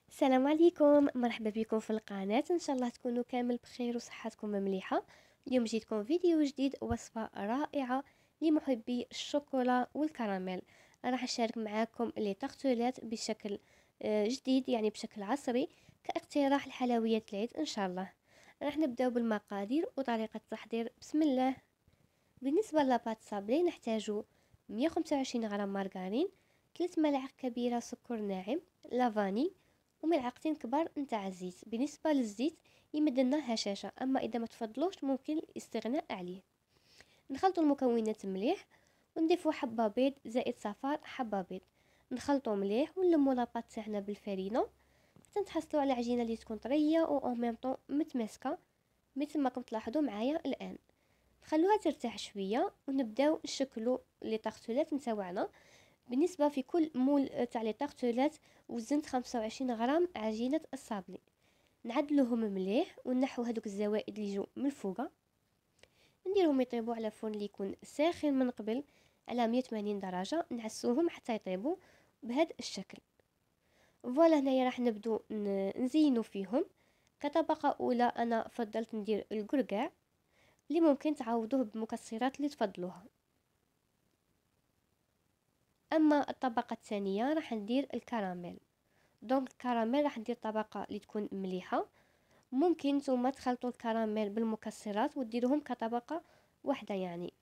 السلام عليكم، مرحبا بكم في القناة. ان شاء الله تكونوا كامل بخير وصحتكم مليحة. اليوم جيتكم فيديو جديد، وصفة رائعة لمحبي الشوكولا والكراميل. راح اشارك معاكم لي تارتولات بشكل جديد، يعني بشكل عصري، كاقتراح الحلويات العيد ان شاء الله. راح نبداو بالمقادير وطريقة التحضير. بسم الله. بالنسبة لاباط صابلي نحتاجو 125 غرام مارغرين، 3 ملاعق كبيرة سكر ناعم، لافاني، وملعقتين كبار نتاع الزيت. بالنسبة للزيت يمدلنا هشاشة، اما اذا ما تفضلوش ممكن الاستغناء عليه. نخلطوا المكونات مليح ونضيفوا حبة بيض زائد صفار حبة بيض. نخلطوا مليح ونلموا لاباط تاعنا بالفرينة حتى نتحصلوا على عجينة اللي تكون طرية و او ميم طون متماسكة مثل ما راكم تلاحظوا معايا الان. نخلوها ترتاح شويه ونبداو نشكلوا لي طارتولات نتاعنا. بالنسبه في كل مول تاع لي طارتولات وزنت 25 غرام عجينه الصابلي. نعدلوهم مليح ونحو هذوك الزوائد اللي يجوا من الفوق. نديرهم يطيبوا على فرن اللي يكون ساخن من قبل على 180 درجه، نعسوهم حتى يطيبوا بهذا الشكل. فوالا هنايا راح نبدو نزينوا فيهم. كطبقه اولى انا فضلت ندير القرقاع اللي ممكن تعوضوه بمكسرات اللي تفضلوها. اما الطبقه الثانيه راح ندير الكراميل. دونك الكراميل راح ندير طبقه اللي تكون مليحه. ممكن نتوما تخلطوا الكراميل بالمكسرات وديروهم كطبقه واحده يعني.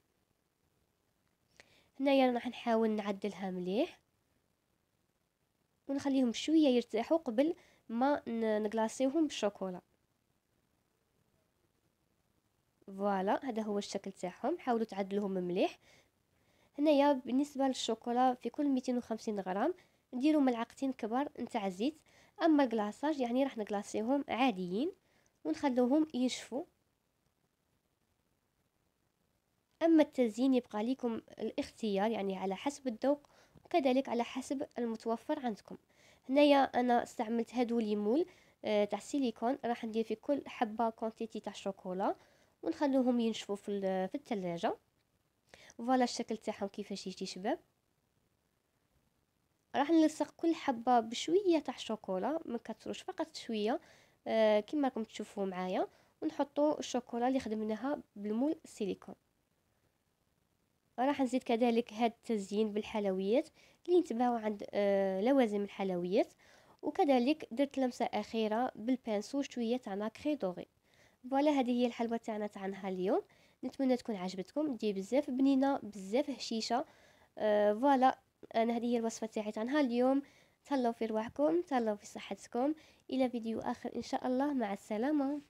هنايا راح نحاول نعدلها مليح ونخليهم شويه يرتاحوا قبل ما نغلاصيوهم بالشوكولا. فوالا هذا هو الشكل تاعهم، حاولوا تعدلوهم مليح. هنايا بالنسبه للشوكولا في كل 250 غرام نديروا ملعقتين كبار نتاع الزيت. اما الكلاصاج يعني راح نكلاصيهم عاديين ونخلوهم ينشفوا. اما التزيين يبقى لكم الاختيار، يعني على حسب الذوق وكذلك على حسب المتوفر عندكم. هنايا انا استعملت هادو ليمول تاع سيليكون، راح ندير في كل حبه كونتيتي تاع شوكولا ونخلوهم ينشفوا في الثلاجه. فوالا الشكل تاعهم كيفاش يجي شباب. راح نلصق كل حبه بشويه تاع شوكولا، ما كتروش فقط شويه كما راكم تشوفوا معايا. ونحطوا الشوكولا اللي خدمناها بالمول السيليكون. راح نزيد كذلك هاد التزيين بالحلويات اللي نتباعوا عند لوازم الحلويات. وكذلك درت لمسه اخيره بالبانسو شويه تاع ناكري دوغي. فوالا هذه هي الحلوه تاعنا تاع نهار اليوم. نتمنى تكون عجبتكم، دي بزاف بنينه بزاف هشيشه. فوالا انا هذه هي الوصفه تاعي تاع نهار اليوم. تهلاو في رواحكم، تهلاو في صحتكم. الى فيديو اخر ان شاء الله، مع السلامه.